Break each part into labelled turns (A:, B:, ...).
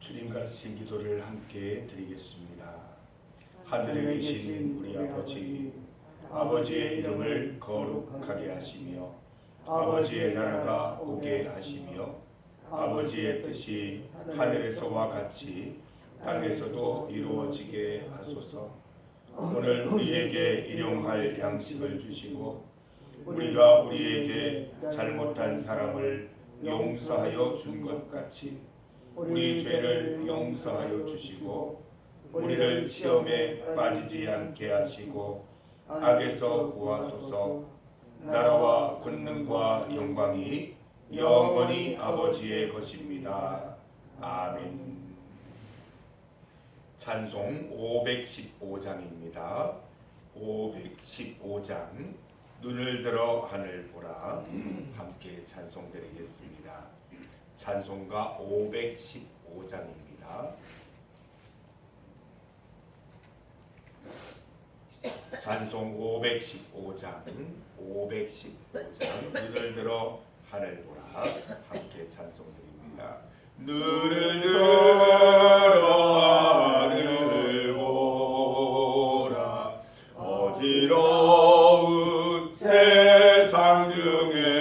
A: 주님 가르친 기도를 함께 드리겠습니다. 하늘에 계신 우리 아버지, 아버지의 이름을 거룩하게 하시며 아버지의 나라가 오게 하시며 아버지의 뜻이 하늘에서와 같이 땅에서도 이루어지게 하소서. 오늘 우리에게 일용할 양식을 주시고 우리가 우리에게 잘못한 사람을 용서하여 준 것 같이 우리 죄를 용서하여 주시고 우리를 시험에 빠지지 않게 하시고 악에서 구하소서. 나라와 권능과 영광이 영원히 아버지의 것입니다. 아멘. 찬송 515장입니다. 515장 눈을 들어 하늘 보라 함께 찬송드리겠습니다. 찬송가 515장입니다. 찬송 515장 눈을 들어 하늘 보라 함께 찬송드립니다. 눈을 들어 하늘 보라 어지러운 세상 중에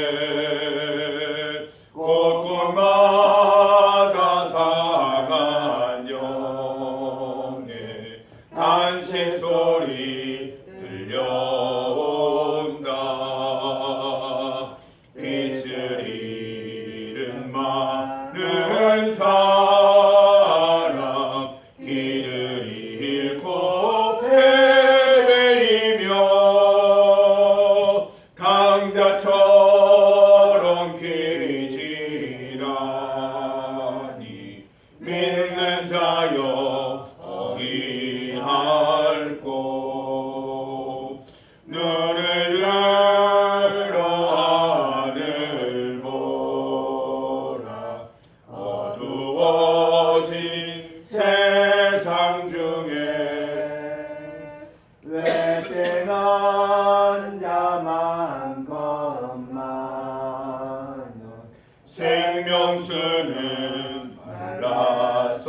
A: 곳곳마다 상한 영의 탄식 소리 들려온다. 빛을 잃은 많은 사람 길을 잃고 헤매이며 강자처럼 기지라니 믿는 자여 어리할꼬. 눈을 들어 하늘 보라 어두워진 세상 중에 외생한 자만 것만은 생명수는 말랐어라.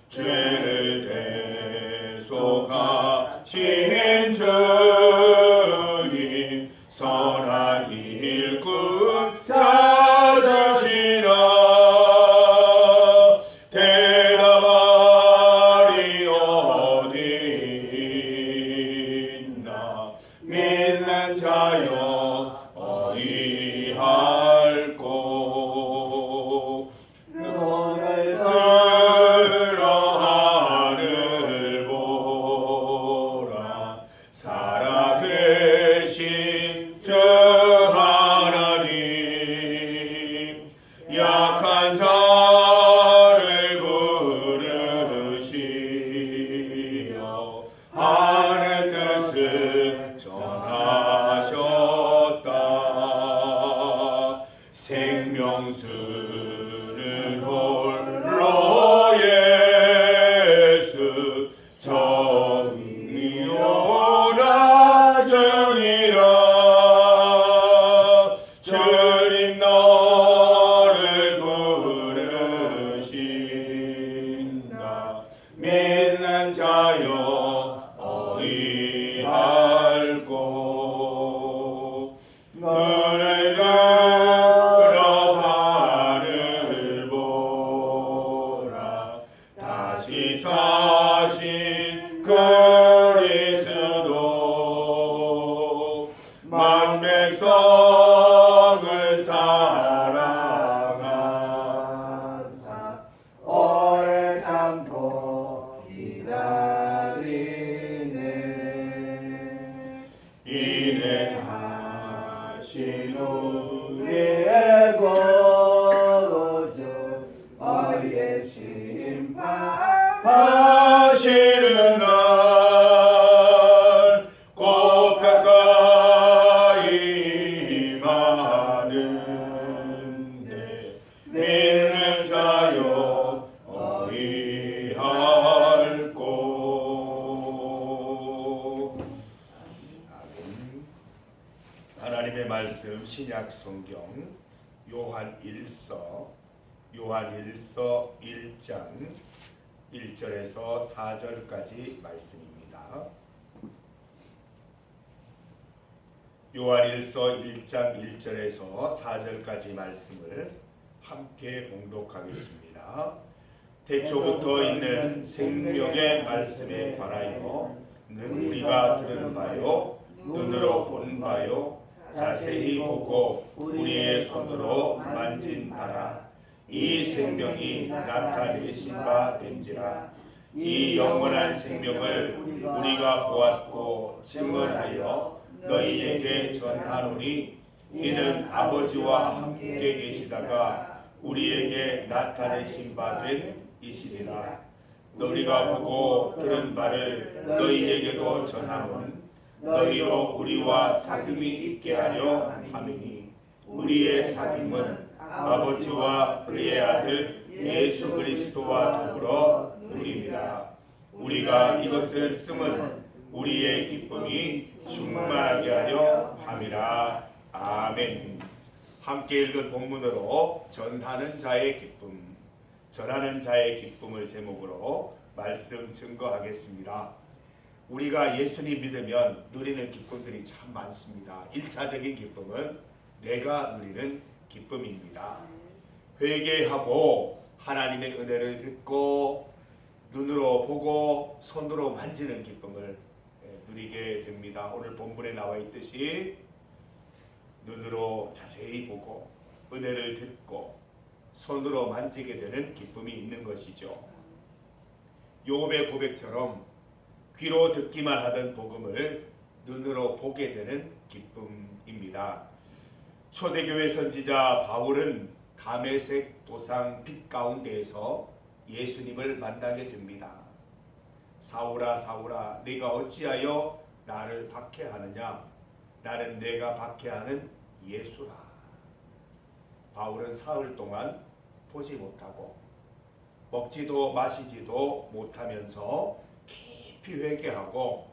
A: 죄를 대속하신 주님 선한 일꾼 찾으시라. 대답하리 어디 있나 믿는 자여 어이할꼬. 눈을 들어 하늘 보라 살아계신 주 하나님 약한 자를 부르시어 하늘 뜻을 전하셨다. 생명수는 홀로 예수 정의오라 주니라. 주님 너를 부르신다. 믿는 자여 어이할꼬. 눈을 들어 하늘 보라 다시 사신 그리스도 만 백성을 사랑하사 오래 참고 기다리네. 인내하신 우리의 구주 너희의 심판하시는 날 곧 가까이 임하는데 믿는 자여 어이할꼬. 하나님의 말씀 신약 성경 요한 1서 요한일서 1장 1절에서 4절까지 말씀입니다. 요한일서 1장 1절에서 4절까지 말씀을 함께 봉독하겠습니다. 태초부터 있는 생명의 말씀에 관하여 는 우리가 들은 바요 눈으로 본 바요 자세히 보고 우리의 손으로 만진 바라. 이 생명이 나타내신 바 된지라. 이 영원한 생명을 우리가 보았고 증언하여 너희에게 전하노니 이는 아버지와 함께 계시다가 우리에게 나타내신 바 된 이시니라. 너희가 보고 들은 바를 너희에게도 전함은 너희로 우리와 사귐이 있게 하려 함이니 우리의 사귐은 아버지와 그의 아들 예수 그리스도와 더불어 누림이라. 우리가 이것을 쓰면 우리의 기쁨이 충만하게 하려 함이라. 아멘. 함께 읽은 본문으로 전하는 자의 기쁨, 전하는 자의 기쁨을 제목으로 말씀 증거하겠습니다. 우리가 예수님 믿으면 누리는 기쁨들이 참 많습니다. 1차적인 기쁨은 내가 누리는 기쁨입니다. 회개하고 하나님의 은혜를 듣고 눈으로 보고 손으로 만지는 기쁨을 누리게 됩니다. 오늘 본문에 나와 있듯이 눈으로 자세히 보고 은혜를 듣고 손으로 만지게 되는 기쁨이 있는 것이죠. 욥의 고백처럼 귀로 듣기만 하던 복음을 눈으로 보게 되는 기쁨입니다. 초대교회 선지자 바울은 다메섹 도상 빛 가운데에서 예수님을 만나게 됩니다. 사울아 사울아 네가 어찌하여 나를 박해하느냐? 나는 내가 박해하는 예수라. 바울은 사흘 동안 보지 못하고 먹지도 마시지도 못하면서 깊이 회개하고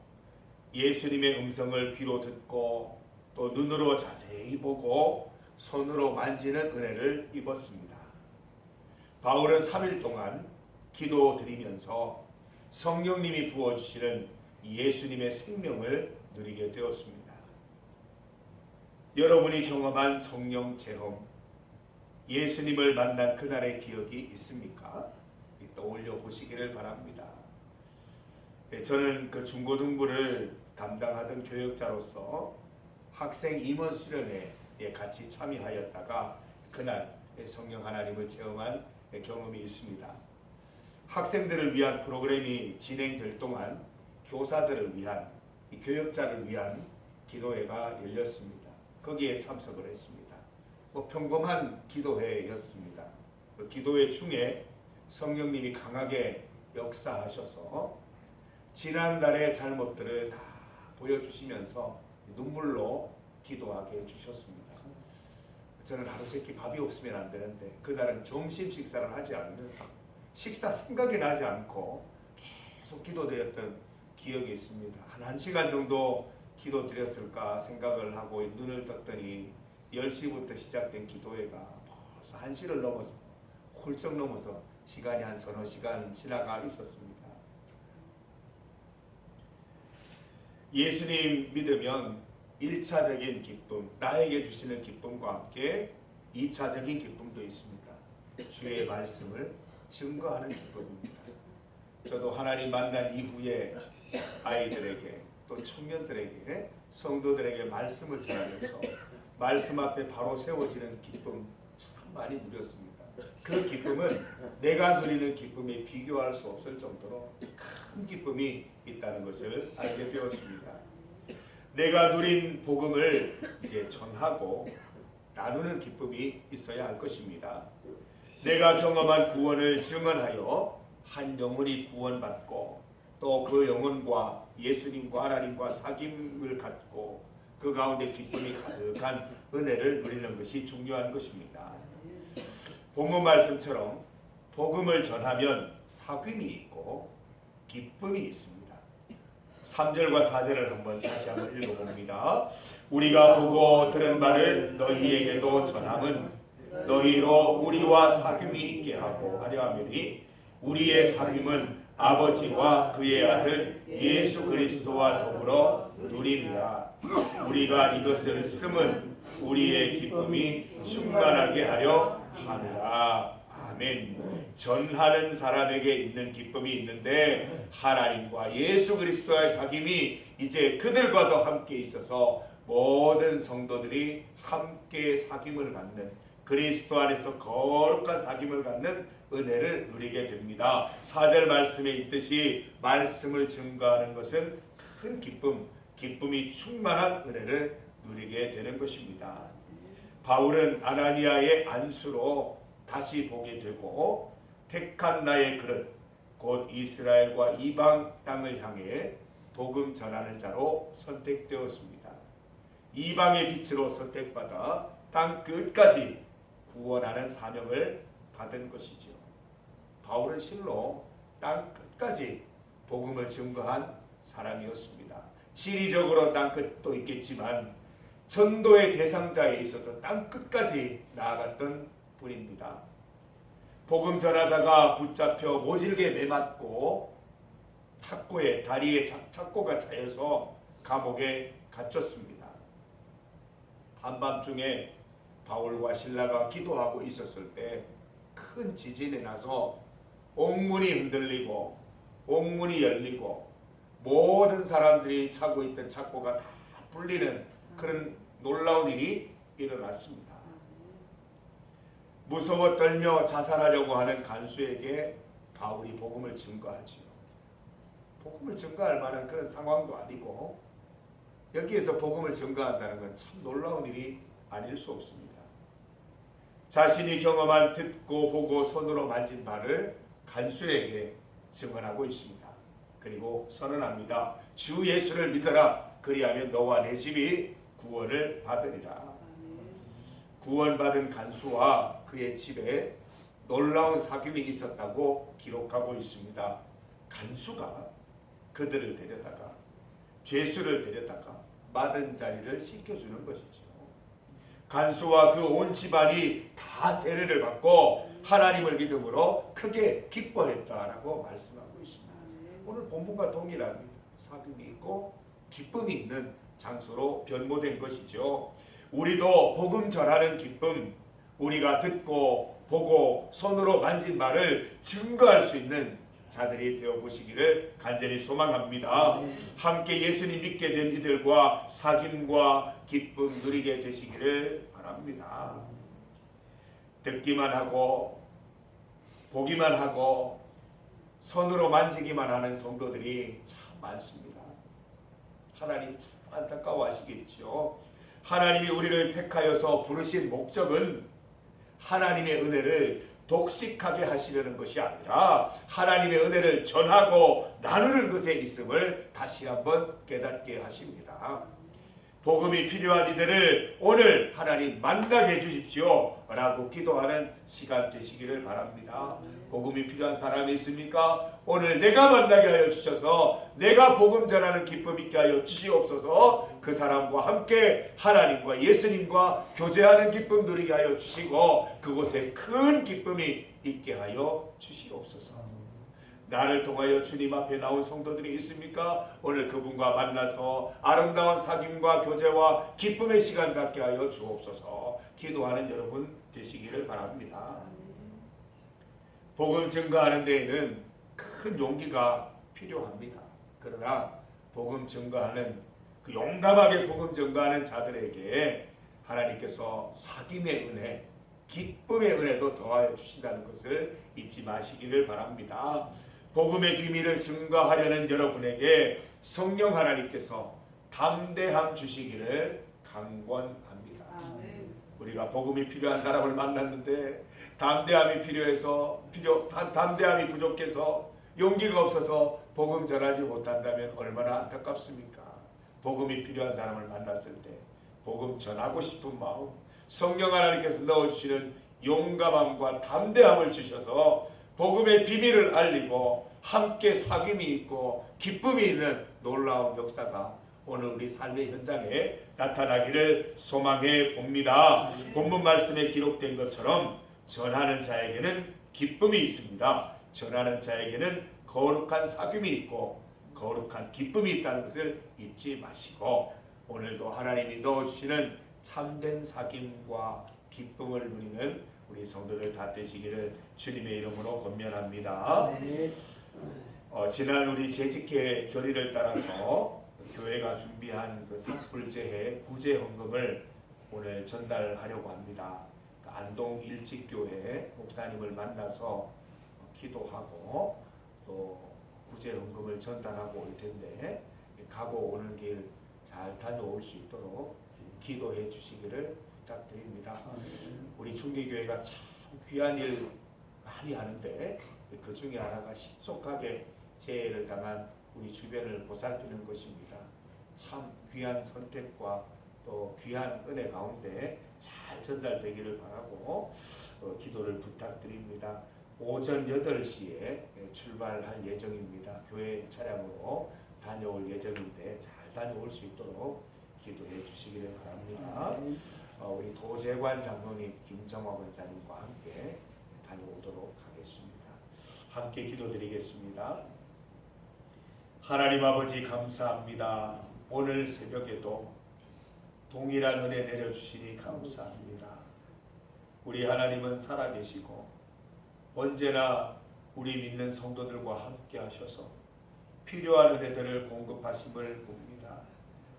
A: 예수님의 음성을 귀로 듣고 또 눈으로 자세히 보고 손으로 만지는 은혜를 입었습니다. 바울은 3일 동안 기도드리면서 성령님이 부어주시는 예수님의 생명을 누리게 되었습니다. 여러분이 경험한 성령 체험, 예수님을 만난 그날의 기억이 있습니까? 떠올려 보시기를 바랍니다. 저는 그 중고등부를 담당하던 교역자로서 학생 임원 수련회에 같이 참여하였다가 그날 성령 하나님을 체험한 경험이 있습니다. 학생들을 위한 프로그램이 진행될 동안 교사들을 위한, 교역자를 위한 기도회가 열렸습니다. 거기에 참석을 했습니다. 평범한 기도회였습니다. 그 기도회 중에 성령님이 강하게 역사하셔서 지난달의 잘못들을 다 보여주시면서 눈물로 기도하게 해주셨습니다. 저는 하루 세끼 밥이 없으면 안 되는데 그날은 점심 식사를 하지 않으면서 식사 생각이 나지 않고 계속 기도드렸던 기억이 있습니다. 한 1시간 정도 기도드렸을까 생각을 하고 눈을 떴더니 10시부터 시작된 기도회가 벌써 1시를 넘어서 훌쩍 넘어서 시간이 한 서너 시간 지나가 있었습니다. 예수님 믿으면 1차적인 기쁨, 나에게 주시는 기쁨과 함께 2차적인 기쁨도 있습니다. 주의 말씀을 증거하는 기쁨입니다. 저도 하나님 만난 이후에 아이들에게 또 청년들에게 성도들에게 말씀을 전하면서 말씀 앞에 바로 세워지는 기쁨 참 많이 누렸습니다. 그 기쁨은 내가 누리는 기쁨에 비교할 수 없을 정도로 큰 기쁨이 있다는 것을 알게 되었습니다. 내가 누린 복음을 이제 전하고 나누는 기쁨이 있어야 할 것입니다. 내가 경험한 구원을 증언하여 한 영혼이 구원받고 또 그 영혼과 예수님과 하나님과 사귐을 갖고 그 가운데 기쁨이 가득한 은혜를 누리는 것이 중요한 것입니다. 본문 말씀처럼 복음을 전하면 사귐이 있고 기쁨이 있습니다. 3절과 4절을 다시 한번 읽어봅니다. 우리가 보고 들은 바를 너희에게도 전함은 너희로 우리와 사귐이 있게 하고 하려 하매니 우리의 사귐은 아버지와 그의 아들 예수 그리스도와 더불어 누림이라. 우리가 이것을 쓰면 우리의 기쁨이 충만하게 하려 함이라. 아멘. 전하는 사람에게 있는 기쁨이 있는데 하나님과 예수 그리스도의 사귐이 이제 그들과도 함께 있어서 모든 성도들이 함께 사귐을 갖는, 그리스도 안에서 거룩한 사귐을 갖는 은혜를 누리게 됩니다. 4절 말씀에 있듯이 말씀을 증거하는 것은 큰 기쁨, 기쁨이 충만한 은혜를 누리게 되는 것입니다. 바울은 아나니아의 안수로 다시 보게 되고 택한 나의 그릇 곧 이스라엘과 이방 땅을 향해 복음 전하는 자로 선택되었습니다. 이방의 빛으로 선택받아 땅 끝까지 구원하는 사명을 받은 것이죠. 바울은 실로 땅 끝까지 복음을 증거한 사람이었습니다. 지리적으로 땅 끝도 있겠지만 전도의 대상자에 있어서 땅 끝까지 나아갔던 분입니다. 복음 전하다가 붙잡혀 모질게 매맞고 착고에 다리에 착고가 차여서 감옥에 갇혔습니다. 한밤중에 바울과 실라가 기도하고 있었을 때 큰 지진이 나서 옥문이 흔들리고 옥문이 열리고 모든 사람들이 차고 있던 착고가 다 풀리는 그런 놀라운 일이 일어났습니다. 무서워 떨며 자살하려고 하는 간수에게 바울이 복음을 증거하지요. 복음을 증거할 만한 그런 상황도 아니고 여기에서 복음을 증거한다는 건 참 놀라운 일이 아닐 수 없습니다. 자신이 경험한 듣고 보고 손으로 만진 바를 간수에게 증언하고 있습니다. 그리고 선언합니다. 주 예수를 믿어라. 그리하면 너와 내 집이 구원을 받으리라. 구원받은 간수와 그의 집에 놀라운 사귐이 있었다고 기록하고 있습니다. 간수가 그들을 데려다가 죄수를 데려다가 맞은 자리를 씻겨주는 것이죠. 간수와 그 온 집안이 다 세례를 받고 하나님을 믿음으로 크게 기뻐했다라고 말씀하고 있습니다. 오늘 본문과 동일합니다. 사귐이 있고 기쁨이 있는 장소로 변모된 것이죠. 우리도 복음 전하는 기쁨, 우리가 듣고 보고 손으로 만진 바를 증거할 수 있는 자들이 되어 보시기를 간절히 소망합니다. 함께 예수님 믿게 된 이들과 사귐과 기쁨 누리게 되시기를 바랍니다. 듣기만 하고 보기만 하고 손으로 만지기만 하는 성도들이 참 많습니다. 하나님 참 안타까워하시겠죠. 하나님이 우리를 택하여서 부르신 목적은 하나님의 은혜를 독식하게 하시려는 것이 아니라 하나님의 은혜를 전하고 나누는 것에 있음을 다시 한번 깨닫게 하십니다. 복음이 필요한 이들을 오늘 하나님 만나게 해주십시오 라고 기도하는 시간 되시기를 바랍니다. 복음이 필요한 사람이 있습니까? 오늘 내가 만나게 하여 주셔서 내가 복음 전하는 기쁨 있게 하여 주시옵소서. 그 사람과 함께 하나님과 예수님과 교제하는 기쁨 누리게 하여 주시고 그곳에 큰 기쁨이 있게 하여 주시옵소서. 나를 통하여 주님 앞에 나온 성도들이 있습니까? 오늘 그분과 만나서 아름다운 사귐과 교제와 기쁨의 시간 갖게 하여 주옵소서. 기도하는 여러분 되시기를 바랍니다. 복음 증거하는 데에는 큰 용기가 필요합니다. 그러나 복음 증거하는 그 용감하게 복음 증거하는 자들에게 하나님께서 사귐의 은혜, 기쁨의 은혜도 더하여 주신다는 것을 잊지 마시기를 바랍니다. 복음의 비밀을 증거하려는 여러분에게 성령 하나님께서 담대함 주시기를 간구합니다. 우리가 복음이 필요한 사람을 만났는데 담대함이 담대함이 부족해서 용기가 없어서 복음 전하지 못한다면 얼마나 안타깝습니까? 복음이 필요한 사람을 만났을 때 복음 전하고 싶은 마음, 성령 하나님께서 넣어주시는 용감함과 담대함을 주셔서 복음의 비밀을 알리고 함께 사귐이 있고 기쁨이 있는 놀라운 역사가 오늘 우리 삶의 현장에 나타나기를 소망해 봅니다. 본문 말씀에 기록된 것처럼 전하는 자에게는 기쁨이 있습니다. 전하는 자에게는 거룩한 사귐이 있고 거룩한 기쁨이 있다는 것을 잊지 마시고 오늘도 하나님이 넣어주시는 참된 사귐과 기쁨을 누리는 우리 성도들 다 되시기를 주님의 이름으로 권면합니다. 지난 우리 재직회 결의를 따라서 교회가 준비한 그 산불재해 구제헌금을 오늘 전달하려고 합니다. 안동 일직교회 목사님을 만나서 기도하고 또 구제헌금을 전달하고 올 텐데 가고 오는 길 잘 다녀올 수 있도록 기도해 주시기를 부탁드립니다. 우리 중계교회가 참 귀한 일 많이 하는데 그 중에 하나가 신속하게 재해를 당한 우리 주변을 보살피는 것입니다. 참 귀한 선택과 또 귀한 은혜 가운데 잘 전달되기를 바라고 기도를 부탁드립니다. 오전 8시에 출발할 예정입니다. 교회 차량으로 다녀올 예정인데 잘 다녀올 수 있도록 기도해 주시기를 바랍니다. 우리 도재관 장로님 김정화 권사님과 함께 다녀오도록 하겠습니다. 함께 기도드리겠습니다. 하나님 아버지 감사합니다. 오늘 새벽에도 동일한 은혜 내려주시니 감사합니다. 우리 하나님은 살아계시고 언제나 우리 믿는 성도들과 함께 하셔서 필요한 은혜들을 공급하심을 봅니다.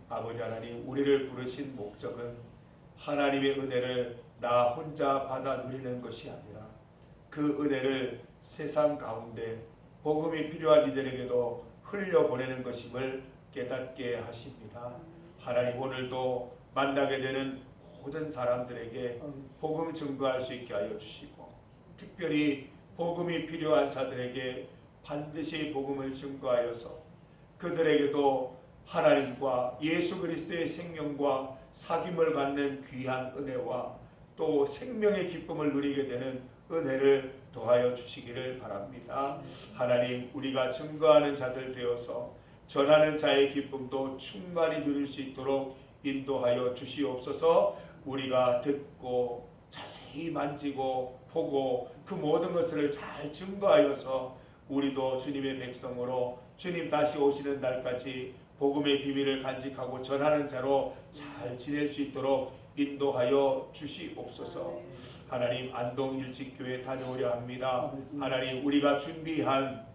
A: 아버지 하나님, 우리를 부르신 목적은 하나님의 은혜를 나 혼자 받아 누리는 것이 아니라 그 은혜를 세상 가운데 복음이 필요한 이들에게도 흘려보내는 것임을 깨닫게 하십니다. 하나님, 오늘도 만나게 되는 모든 사람들에게 복음 증거할 수 있게 하여 주시고 특별히 복음이 필요한 자들에게 반드시 복음을 증거하여서 그들에게도 하나님과 예수 그리스도의 생명과 사귐을 갖는 귀한 은혜와 또 생명의 기쁨을 누리게 되는 은혜를 더하여 주시기를 바랍니다. 하나님, 우리가 증거하는 자들 되어서 전하는 자의 기쁨도 충만히 누릴 수 있도록 인도하여 주시옵소서. 우리가 듣고 자세히 만지고 보고 그 모든 것을 잘 증거하여서 우리도 주님의 백성으로 주님 다시 오시는 날까지 복음의 비밀을 간직하고 전하는 자로 잘 지낼 수 있도록 인도하여 주시옵소서. 하나님, 안동 일직교회 다녀오려 합니다. 하나님, 우리가 준비한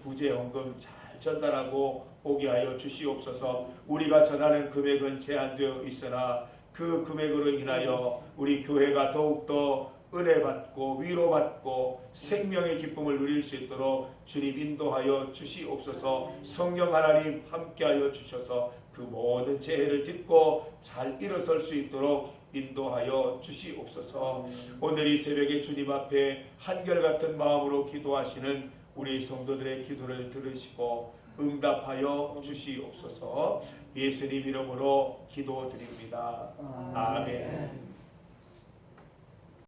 A: 구제헌금 잘 전달하고 오게 하여 주시옵소서. 우리가 전하는 금액은 제한되어 있으나 그 금액으로 인하여 우리 교회가 더욱더 은혜받고 위로받고 생명의 기쁨을 누릴 수 있도록 주님 인도하여 주시옵소서. 성령 하나님 함께하여 주셔서 그 모든 재해를 딛고 잘 일어설 수 있도록 인도하여 주시옵소서. 오늘 이 새벽에 주님 앞에 한결같은 마음으로 기도하시는 우리 성도들의 기도를 들으시고 응답하여 주시옵소서. 예수님 이름으로 기도드립니다. 아멘.